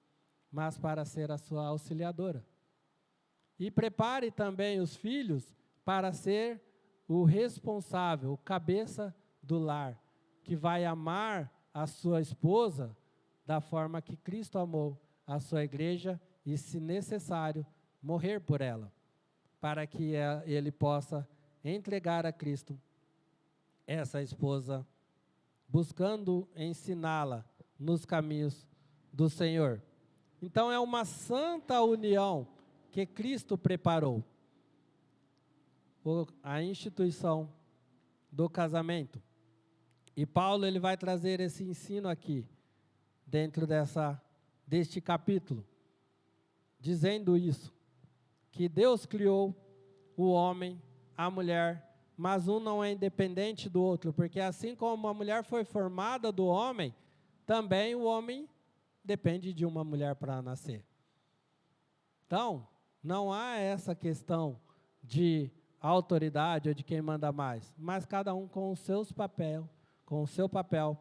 mas para ser a sua auxiliadora. E prepare também os filhos para ser o responsável, o cabeça do lar, que vai amar a sua esposa da forma que Cristo amou a sua igreja e, se necessário, morrer por ela, para que ele possa entregar a Cristo essa esposa, buscando ensiná-la nos caminhos do Senhor. Então é uma santa união que Cristo preparou, a instituição do casamento. E Paulo ele vai trazer esse ensino aqui, dentro deste capítulo, dizendo isso, que Deus criou o homem, a mulher, mas um não é independente do outro, porque assim como a mulher foi formada do homem, também o homem depende de uma mulher para nascer. Então, não há essa questão de autoridade ou de quem manda mais, mas cada um com o seu papel,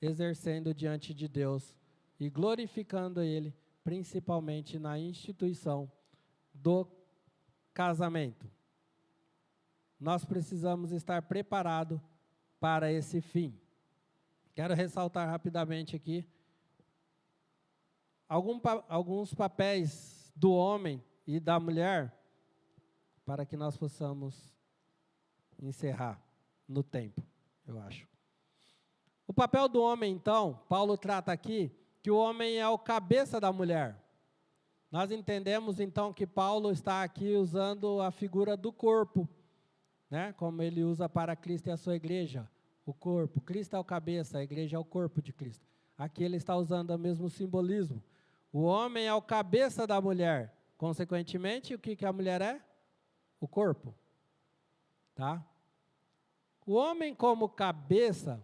exercendo diante de Deus e glorificando Ele, principalmente na instituição do casamento. Nós precisamos estar preparados para esse fim. Quero ressaltar rapidamente aqui alguns papéis do homem e da mulher, para que nós possamos encerrar no tempo, eu acho. O papel do homem, então, Paulo trata aqui que o homem é o cabeça da mulher. Nós entendemos, então, que Paulo está aqui usando a figura do corpo, né? Como ele usa para Cristo e a sua igreja, o corpo. Cristo é o cabeça, a igreja é o corpo de Cristo. Aqui ele está usando o mesmo simbolismo. O homem é o cabeça da mulher. Consequentemente, o que a mulher é? O corpo. Tá? O homem como cabeça,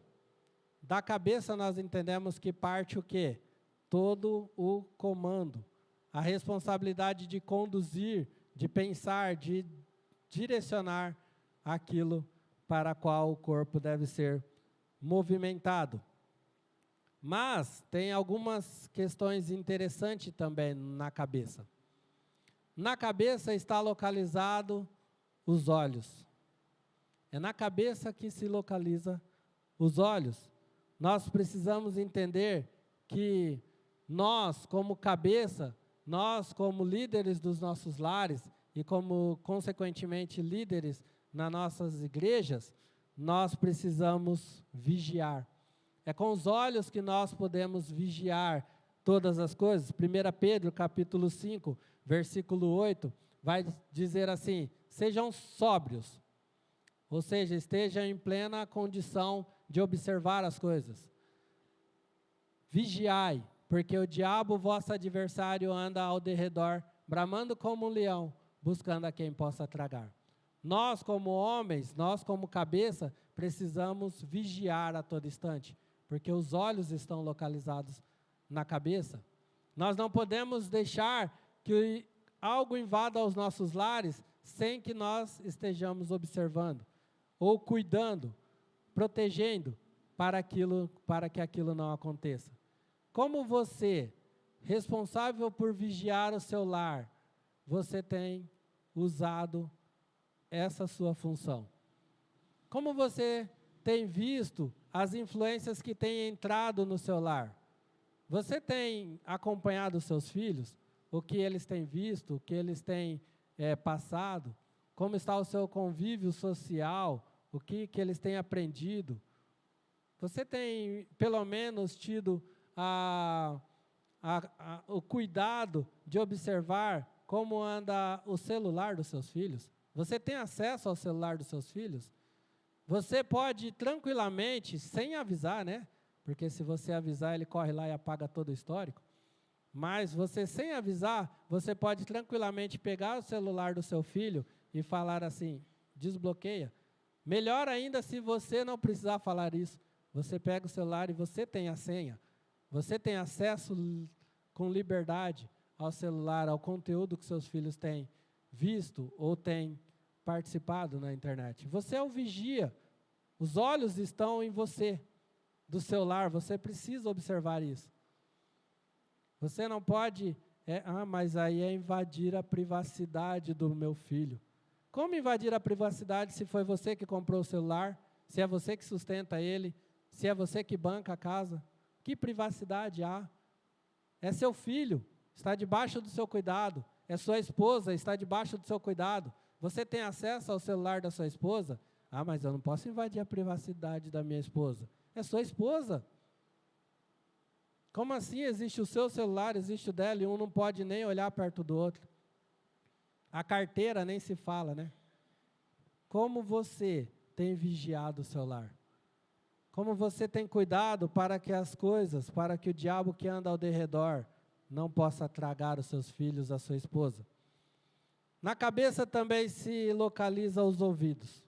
da cabeça nós entendemos que parte o quê? Todo o comando, a responsabilidade de conduzir, de pensar, de direcionar aquilo para qual o corpo deve ser movimentado. Mas tem algumas questões interessantes também na cabeça. Na cabeça está localizado os olhos. É na cabeça que se localiza os olhos. Nós precisamos entender que nós, como cabeça, nós, como líderes dos nossos lares e como, consequentemente, líderes nas nossas igrejas, nós precisamos vigiar. É com os olhos que nós podemos vigiar todas as coisas. 1 Pedro, capítulo 5, versículo 8, vai dizer assim: sejam sóbrios, ou seja, estejam em plena condição de observar as coisas. Vigiai, porque o diabo, vosso adversário, anda ao derredor, bramando como um leão, buscando a quem possa tragar. Nós, como homens, nós, como cabeça, precisamos vigiar a todo instante, porque os olhos estão localizados na cabeça. Nós não podemos deixar que algo invada os nossos lares sem que nós estejamos observando, ou cuidando, protegendo para que aquilo não aconteça. Como você, responsável por vigiar o seu lar, você tem usado essa sua função? Como você tem visto as influências que têm entrado no seu lar? Você tem acompanhado os seus filhos? O que eles têm visto? O que eles têm passado? Como está o seu convívio social? O que eles têm aprendido? Você tem, pelo menos, tido o cuidado de observar como anda o celular dos seus filhos? Você tem acesso ao celular dos seus filhos? Você pode tranquilamente, sem avisar, né? Porque se você avisar, ele corre lá e apaga todo o histórico. Mas você, sem avisar, você pode tranquilamente pegar o celular do seu filho e falar assim, desbloqueia. Melhor ainda se você não precisar falar isso. Você pega o celular e você tem a senha. Você tem acesso com liberdade ao celular, ao conteúdo que seus filhos têm visto ou têm participado na internet. Você é o vigia. Os olhos estão em você, do celular. Você precisa observar isso. Você não pode, mas aí é invadir a privacidade do meu filho. Como invadir a privacidade se foi você que comprou o celular, se é você que sustenta ele, se é você que banca a casa? Que privacidade há? É seu filho, está debaixo do seu cuidado. É sua esposa, está debaixo do seu cuidado. Você tem acesso ao celular da sua esposa? Mas eu não posso invadir a privacidade da minha esposa. É sua esposa. Como assim existe o seu celular, existe o dela, e um não pode nem olhar perto do outro? A carteira nem se fala, né? Como você tem vigiado o seu lar? Como você tem cuidado para que as coisas, para que o diabo que anda ao derredor não possa tragar os seus filhos, a sua esposa? Na cabeça também se localiza os ouvidos.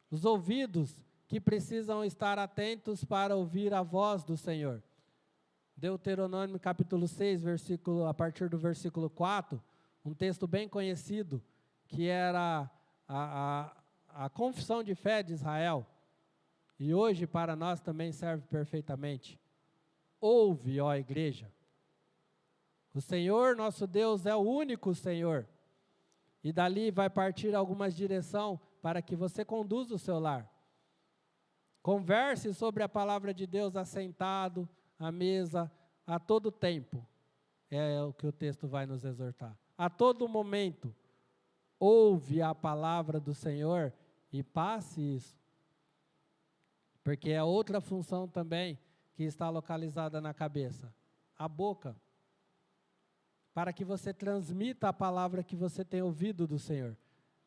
Os ouvidos que precisam estar atentos para ouvir a voz do Senhor. Deuteronômio capítulo 6, a partir do versículo 4, um texto bem conhecido, que era a confissão de fé de Israel, e hoje para nós também serve perfeitamente. Ouve, ó igreja, o Senhor nosso Deus é o único Senhor, e dali vai partir algumas direção para que você conduza o seu lar. Converse sobre a palavra de Deus assentado, à mesa, a todo tempo. É o que o texto vai nos exortar. A todo momento, ouve a palavra do Senhor e passe isso. Porque é outra função também que está localizada na cabeça. A boca. Para que você transmita a palavra que você tem ouvido do Senhor.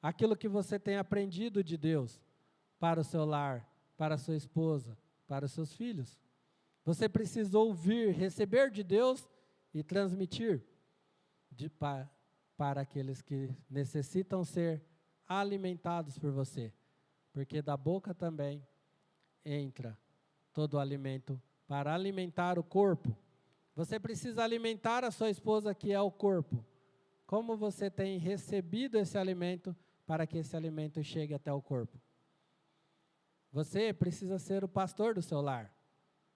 Aquilo que você tem aprendido de Deus para o seu lar, para a sua esposa, para os seus filhos. Você precisa ouvir, receber de Deus e transmitir para aqueles que necessitam ser alimentados por você. Porque da boca também entra todo o alimento para alimentar o corpo. Você precisa alimentar a sua esposa, que é o corpo. Como você tem recebido esse alimento para que esse alimento chegue até o corpo? Você precisa ser o pastor do seu lar.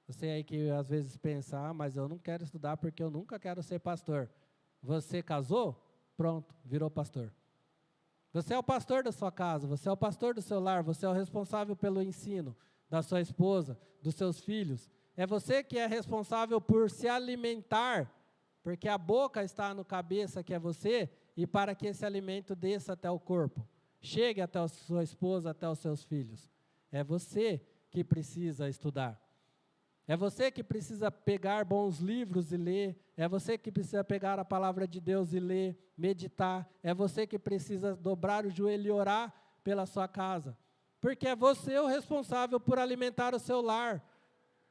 Você aí que às vezes pensa, mas eu não quero estudar porque eu nunca quero ser pastor. Você casou? Pronto, virou pastor. Você é o pastor da sua casa, você é o pastor do seu lar, você é o responsável pelo ensino da sua esposa, dos seus filhos. É você que é responsável por se alimentar, porque a boca está no cabeça, que é você, e para que esse alimento desça até o corpo, chegue até a sua esposa, até os seus filhos. É você que precisa estudar. É você que precisa pegar bons livros e ler. É você que precisa pegar a palavra de Deus e ler, meditar. É você que precisa dobrar o joelho e orar pela sua casa. Porque é você o responsável por alimentar o seu lar.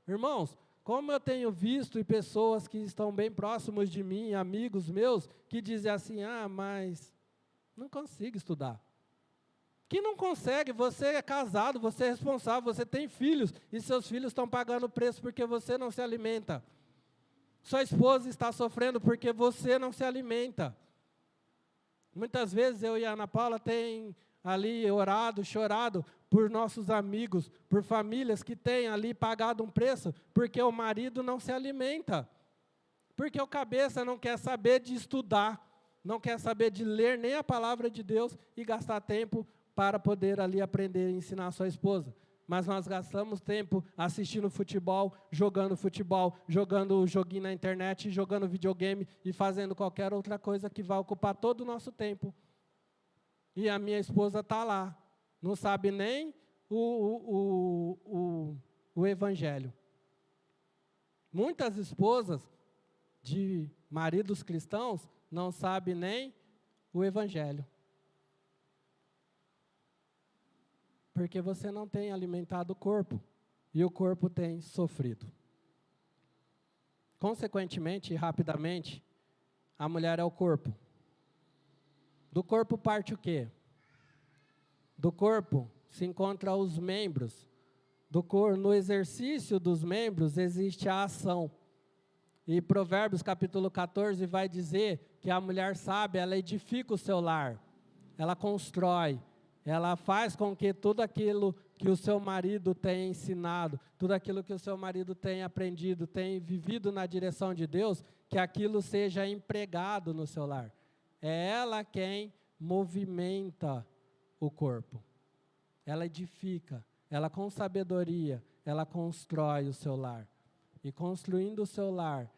Irmãos, como eu tenho visto e pessoas que estão bem próximos de mim, amigos meus, que dizem assim, mas não consigo estudar. Que não consegue, você é casado, você é responsável, você tem filhos, e seus filhos estão pagando o preço porque você não se alimenta. Sua esposa está sofrendo porque você não se alimenta. Muitas vezes eu e a Ana Paula tem ali orado, chorado por nossos amigos, por famílias que têm ali pagado um preço, porque o marido não se alimenta. Porque o cabeça não quer saber de estudar, não quer saber de ler nem a palavra de Deus e gastar tempo para poder ali aprender e ensinar a sua esposa. Mas nós gastamos tempo assistindo futebol, jogando joguinho na internet, jogando videogame e fazendo qualquer outra coisa que vai ocupar todo o nosso tempo. E a minha esposa está lá, não sabe nem o evangelho. Muitas esposas de maridos cristãos não sabe nem o evangelho. Porque você não tem alimentado o corpo, e o corpo tem sofrido. Consequentemente, rapidamente, a mulher é o corpo. Do corpo parte o quê? Do corpo se encontram os membros. No exercício dos membros existe a ação. E Provérbios capítulo 14 vai dizer que a mulher sábia, ela edifica o seu lar, ela constrói, ela faz com que tudo aquilo que o seu marido tem ensinado, tudo aquilo que o seu marido tem aprendido, tem vivido na direção de Deus, que aquilo seja empregado no seu lar. É ela quem movimenta o corpo. Ela edifica, ela com sabedoria, ela constrói o seu lar. E construindo o seu lar,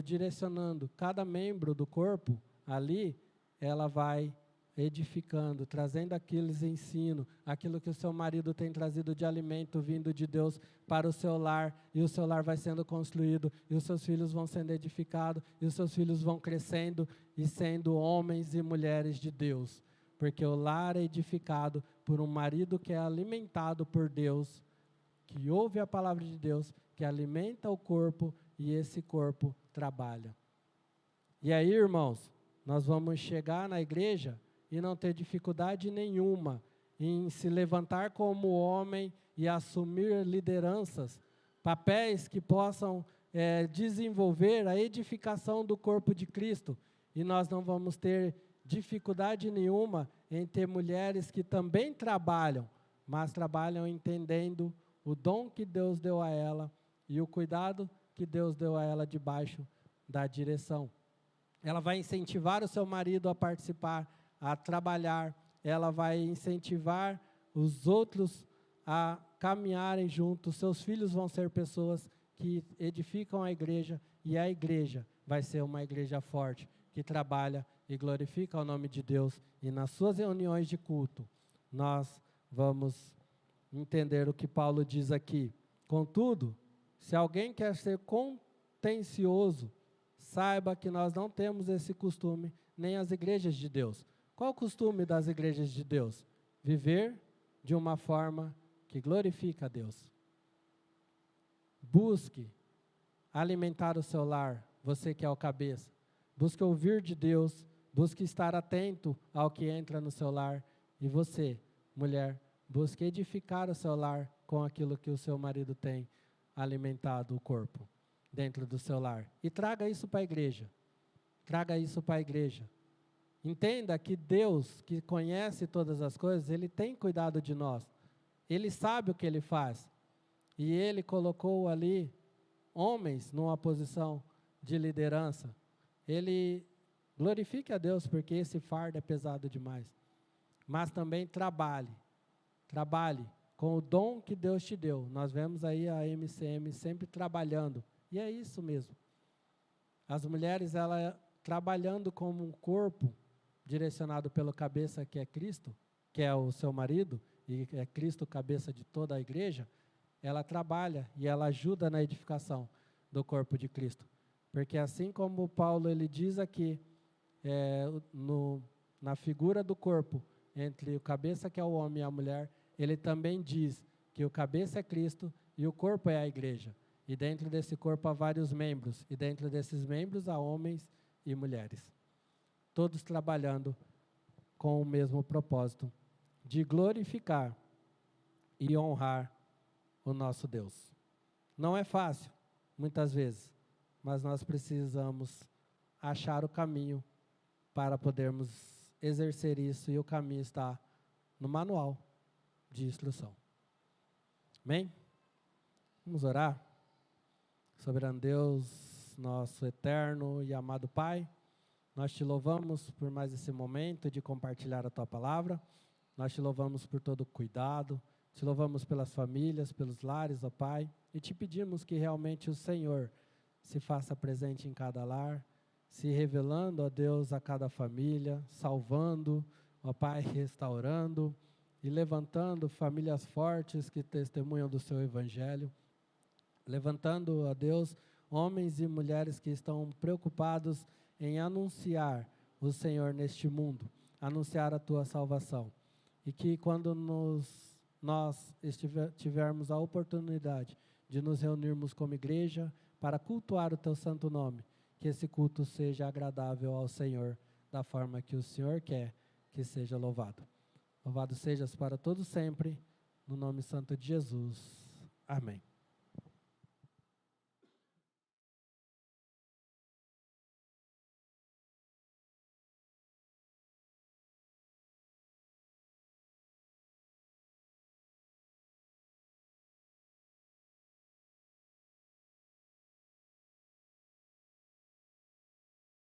direcionando cada membro do corpo ali, ela vai edificando, trazendo aqueles ensinos, aquilo que o seu marido tem trazido de alimento vindo de Deus para o seu lar, e o seu lar vai sendo construído, e os seus filhos vão sendo edificados, e os seus filhos vão crescendo e sendo homens e mulheres de Deus, porque o lar é edificado por um marido que é alimentado por Deus, que ouve a palavra de Deus, que alimenta o corpo, e esse corpo trabalha. E aí, irmãos, nós vamos chegar na igreja e não ter dificuldade nenhuma em se levantar como homem e assumir lideranças, papéis que possam desenvolver a edificação do corpo de Cristo. E nós não vamos ter dificuldade nenhuma em ter mulheres que também trabalham, mas trabalham entendendo o dom que Deus deu a ela e o cuidado que Deus deu a ela debaixo da direção. Ela vai incentivar o seu marido a participar, a trabalhar, ela vai incentivar os outros a caminharem juntos, seus filhos vão ser pessoas que edificam a igreja, e a igreja vai ser uma igreja forte, que trabalha e glorifica o nome de Deus, e nas suas reuniões de culto, nós vamos entender o que Paulo diz aqui. Contudo, se alguém quer ser contencioso, saiba que nós não temos esse costume, nem as igrejas de Deus. Qual o costume das igrejas de Deus? Viver de uma forma que glorifica a Deus. Busque alimentar o seu lar, você que é o cabeça. Busque ouvir de Deus, busque estar atento ao que entra no seu lar. E você, mulher, busque edificar o seu lar com aquilo que o seu marido tem alimentado o corpo dentro do seu lar. E traga isso para a igreja. Traga isso para a igreja. Entenda que Deus, que conhece todas as coisas, Ele tem cuidado de nós. Ele sabe o que Ele faz. E Ele colocou ali homens numa posição de liderança. Ele glorifique a Deus, porque esse fardo é pesado demais. Mas também trabalhe com o dom que Deus te deu. Nós vemos aí a MCM sempre trabalhando, e é isso mesmo. As mulheres, ela trabalhando como um corpo, direcionado pelo cabeça que é Cristo, que é o seu marido, e é Cristo cabeça de toda a igreja, ela trabalha e ela ajuda na edificação do corpo de Cristo. Porque assim como Paulo ele diz aqui, na figura do corpo, entre o cabeça que é o homem e a mulher, ele também diz que o cabeça é Cristo e o corpo é a igreja. E dentro desse corpo há vários membros, e dentro desses membros há homens e mulheres. Todos trabalhando com o mesmo propósito, de glorificar e honrar o nosso Deus. Não é fácil, muitas vezes, mas nós precisamos achar o caminho para podermos exercer isso, e o caminho está no manual de instrução. Amém? Vamos orar? Soberano Deus, nosso eterno e amado Pai, nós te louvamos por mais esse momento de compartilhar a Tua palavra, nós te louvamos por todo o cuidado, te louvamos pelas famílias, pelos lares, ó Pai, e te pedimos que realmente o Senhor se faça presente em cada lar, se revelando, ó Deus, a cada família, salvando, ó Pai, restaurando e levantando famílias fortes que testemunham do Seu Evangelho, levantando, ó Deus, homens e mulheres que estão preocupados em anunciar o Senhor neste mundo, anunciar a tua salvação. E que quando nós tivermos a oportunidade de nos reunirmos como igreja para cultuar o teu santo nome, que esse culto seja agradável ao Senhor, da forma que o Senhor quer que seja louvado. Louvado sejas para todos sempre, no nome santo de Jesus. Amém.